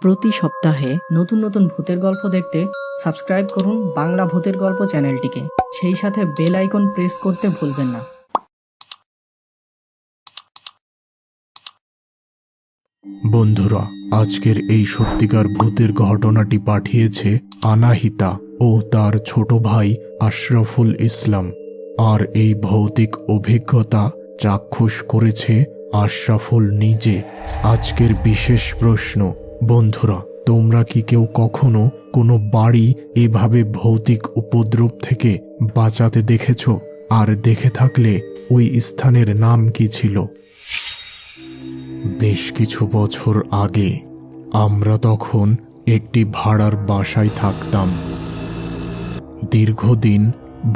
প্রতি সপ্তাহে নতুন নতুন ভূতের গল্প দেখতে সাবস্ক্রাইব করুন বাংলা ভূতের গল্প চ্যানেলটিকে। সেই সাথে বেল আইকন প্রেস করতে ভুলবেন না। বন্ধুরা, আজকের এই সত্যিকার ভূতের ঘটনাটি পাঠিয়েছে আনাহিতা ও তার ছোট ভাই আশরাফুল ইসলাম। আর এই ভৌতিক অভিজ্ঞতা চাক্ষুষ করেছে আশরাফুল নিজে। আজকের বিশেষ প্রশ্ন, বন্ধুরা, তোমরা কি কেউ কখনো কোনো বাড়ি এভাবে ভৌতিক উপদ্রব থেকে বাঁচাতে দেখেছ? আর দেখে থাকলে ওই স্থানের নাম কি ছিল? বেশ কিছু বছর আগে আমরা তখন একটি ভাড়ার বাসায় থাকতাম। দীর্ঘদিন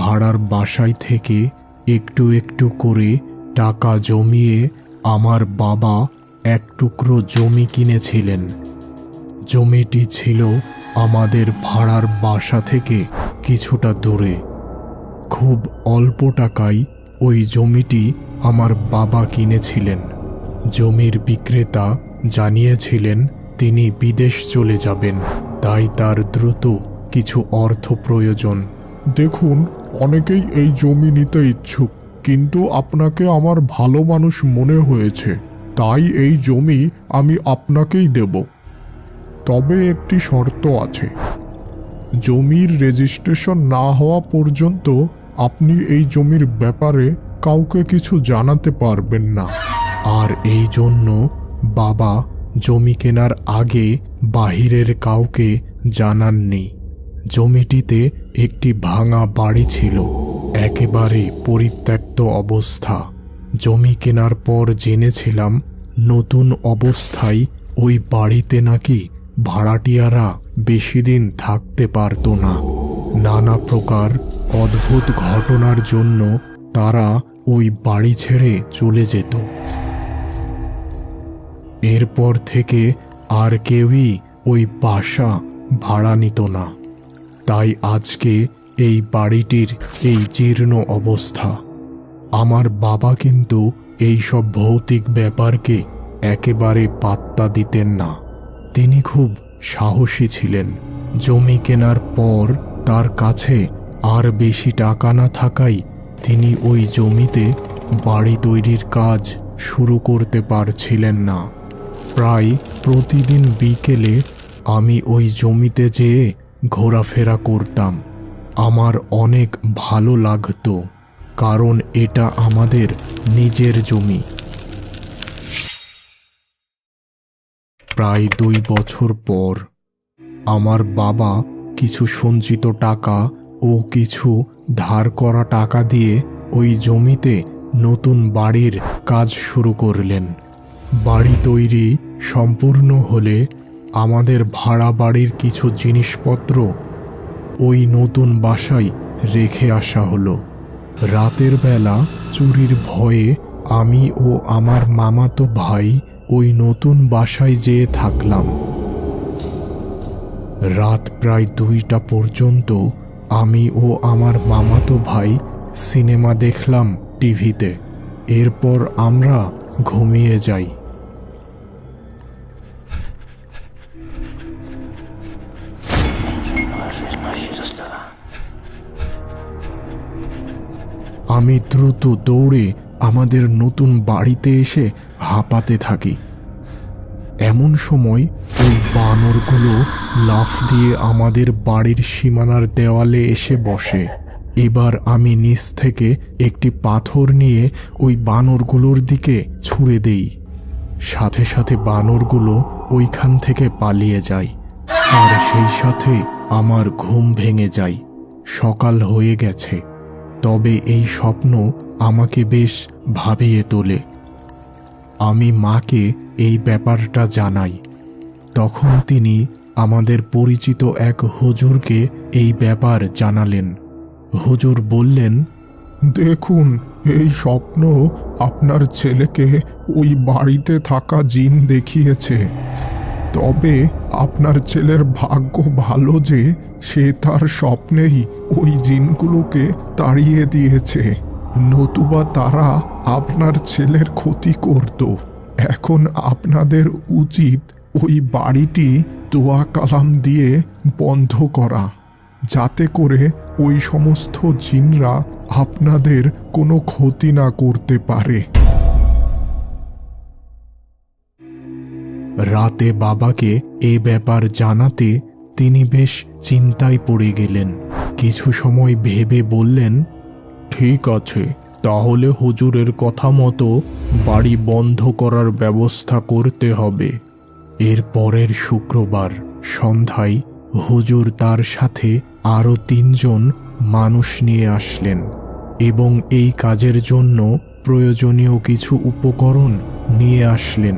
ভাড়ার বাসায় থেকে একটু একটু করে টাকা জমিয়ে আমার বাবা এক টুকরো জমি কিনেছিলেন। জমিটি ছিল আমাদের ভাড়ার বাসা থেকে কিছুটা দূরে। খুব অল্প টাকায় ওই জমিটি আমার বাবা কিনেছিলেন। জমির বিক্রেতা জানিয়েছিলেন তিনি বিদেশ চলে যাবেন, তাই তার দ্রুত কিছু অর্থ প্রয়োজন। দেখুন, অনেকেই এই জমি নিতে ইচ্ছুক, কিন্তু আপনাকে আমার ভালো মানুষ মনে হয়েছে, তাই এই জমি আমি আপনাকেই দেব। তবে একটি শর্ত আছে, জমির রেজিস্ট্রেশন না হওয়া পর্যন্ত আপনি এই জমির ব্যাপারে কাউকে কিছু জানাতে পারবেন না। আর এই জন্য বাবা জমি কেনার আগে বাহিরের কাউকে জানাননি। জমিটিতে একটি ভাঙা বাড়ি ছিল, একেবারে পরিত্যক্ত অবস্থা। জমি কেনার পর জেনেছিলাম নতুন অবস্থায় ওই বাড়িতে নাকি ভাড়াটিয়ারা বেশি দিন থাকতে পারত না। নানা প্রকার অদ্ভুত ঘটনার জন্য তারা ওই বাড়ি ছেড়ে চলে যেত। এরপর থেকে আর কেউই ওই বাসা ভাড়া নিত না। তাই আজকে এই বাড়িটির এই জীর্ণ অবস্থা। আমার বাবা কিন্তু এই সব ভৌতিক ব্যাপারকে একেবারে পাত্তা দিতেন না। তিনি খুব সাহসী ছিলেন। জমি কেনার পর তার কাছে আর বেশি টাকা না থাকায় তিনি ওই জমিতে বাড়ি তৈরির কাজ শুরু করতে পারছিলেন না। প্রায় প্রতিদিন বিকেলে আমি ওই জমিতে যেয়ে ঘোরাফেরা করতাম। আমার অনেক ভালো লাগতো, কারণ এটা আমাদের নিজের জমি। প্রায় 2 বছর পর আমার বাবা কিছু সঞ্চিত টাকা ও কিছু ধার করা টাকা দিয়ে ওই জমিতে নতুন বাড়ির কাজ শুরু করলেন। বাড়ি তৈরি সম্পূর্ণ হলে আমাদের ভাড়া বাড়ির কিছু জিনিসপত্র ওই নতুন বাসায় রেখে আসা হলো। রাতের বেলা চুরির ভয়ে আমি ও আমার মামাতো ভাই ওই নতুন বাসায় যেয়ে থাকলাম। রাত প্রায় 2টা পর্যন্ত আমি ও আমার মামাতো ভাই সিনেমা দেখলাম টিভিতে। এরপর আমরা ঘুমিয়ে যাই। আমি দ্রুত দৌড়ে আমাদের নতুন বাড়িতে এসে হাঁপাতে থাকি। এমন সময় ওই বানরগুলো লাফ দিয়ে আমাদের বাড়ির সীমানার দেওয়ালে এসে বসে। এবার আমি নিচ থেকে একটি পাথর নিয়ে ওই বানরগুলোর দিকে ছুঁড়ে দেই। সাথে সাথে বানরগুলো ওইখান থেকে পালিয়ে যায়। আর সেই সাথে আমার ঘুম ভেঙে যায়। সকাল হয়ে গেছে, তবে এই স্বপ্ন আমাকে বেশ ভাবিয়ে তোলে। আমি মাকে এই ব্যাপারটা জানাই। তখন তিনি আমাদের পরিচিত এক হুজুরকে এই ব্যাপার জানালেন। হুজুর বললেন, দেখুন, এই স্বপ্ন আপনার ছেলেকে ওই বাড়িতে থাকা জিন দেখিয়েছে। তবে আপনার ছেলের ভাগ্য ভালো যে সে তার স্বপ্নেই ওই জিনগুলোকে তাড়িয়ে দিয়েছে, নতুবা তারা আপনার ছেলের ক্ষতি করত। এখন আপনাদের উচিত ওই বাড়িটি দোয়া কালাম দিয়ে বন্ধ করা, যাতে করে ওই সমস্ত জিনরা আপনাদের কোনো ক্ষতি না করতে পারে। রাতে বাবাকে এ ব্যাপার জানাতে তিনি বেশ চিন্তায় পড়ে গেলেন। কিছু সময় ভেবে বললেন, ঠিক আছে, তাহলে হুজুরের কথা মতো বাড়ি বন্ধ করার ব্যবস্থা করতে হবে। এর পরের শুক্রবার সন্ধ্যায় হুজুর তার সাথে আরও 3 জন মানুষ নিয়ে আসলেন এবং এই কাজের জন্য প্রয়োজনীয় কিছু উপকরণ নিয়ে আসলেন।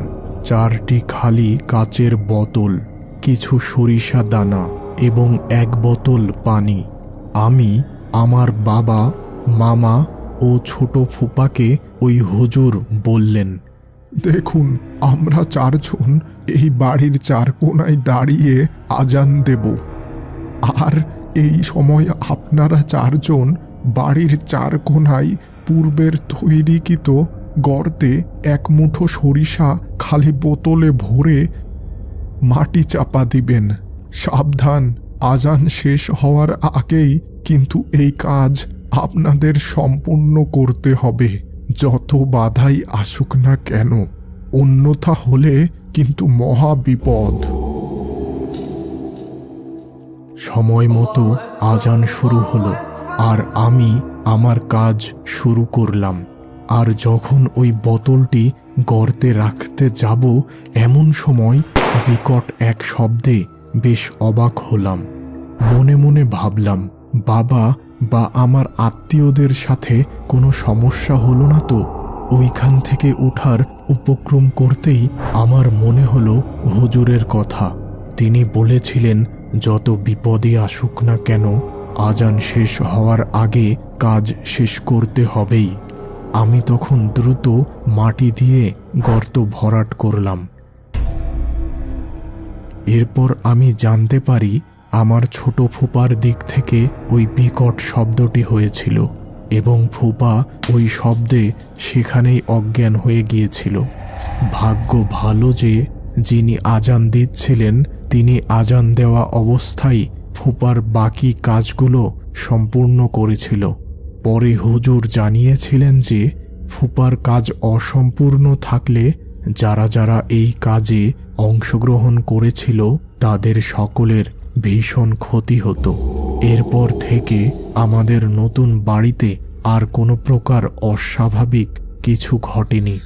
4টি খালি কাচের বোতল, কিছু সরিষা দানা এবং 1 বোতল পানি। আমি, আমার বাবা, মামা ও ছোট ফুপাকে ওই হুজুর বললেন, দেখুন, আমরা 4 জন এই বাড়ির 4 কোণায় দাঁড়িয়ে আজান দেব, আর এই সময় আপনারা 4 জন বাড়ির 4 কোণায় পূর্বের তৈরিকৃত গর্তে 1 মুঠো সরিষা খালি বোতলে ভরে মাটি চাপা দিবেন। সাবধান, আজান শেষ হওয়ার আগেই কিন্তু এই কাজ আপনাদের সম্পূর্ণ করতে হবে, যত বাধাই আসুক না কেন, অন্যথা হলে কিন্তু মহা বিপদ। সময় মতো আজান শুরু হলো আর আমি আমার কাজ শুরু করলাম। আর যখন ওই বোতলটি গর্তে রাখতে যাব, এমন সময় বিকট এক শব্দে বেশ অবাক হলাম। মনে মনে ভাবলাম, বাবা বা আমার আত্মীয়দের সাথে কোনো সমস্যা হলো না তো? ওইখান থেকে ওঠার উপক্রম করতেই আমার মনে হলো হুজুরের কথা। তিনি বলেছিলেন, যত বিপদই আসুক না কেন, আজান শেষ হওয়ার আগে কাজ শেষ করতে হবেই। আমি তখন দ্রুত মাটি দিয়ে গর্ত ভরাট করলাম। এরপর আমি জানতে পারি আমার ছোট ফুপার দিক থেকে ওই বিকট শব্দটি হয়েছিল এবং ফুপা ওই শব্দে সেখানেই অজ্ঞান হয়ে গিয়েছিল। ভাগ্য ভালো যে যিনি আজান দিচ্ছিলেন তিনি আজান দেওয়া অবস্থায় ফুপার বাকি কাজগুলো সম্পূর্ণ করেছিল। পরে হুজুর জানিয়েছিলেন যে ফুপার কাজ অসম্পূর্ণ থাকলে যারা যারা এই কাজে অংশগ্রহণ করেছিল তাদের সকলের ভীষণ ক্ষতি হতো। এরপর থেকে আমাদের নতুন বাড়িতে আর কোনো প্রকার অস্বাভাবিক কিছু ঘটেনি।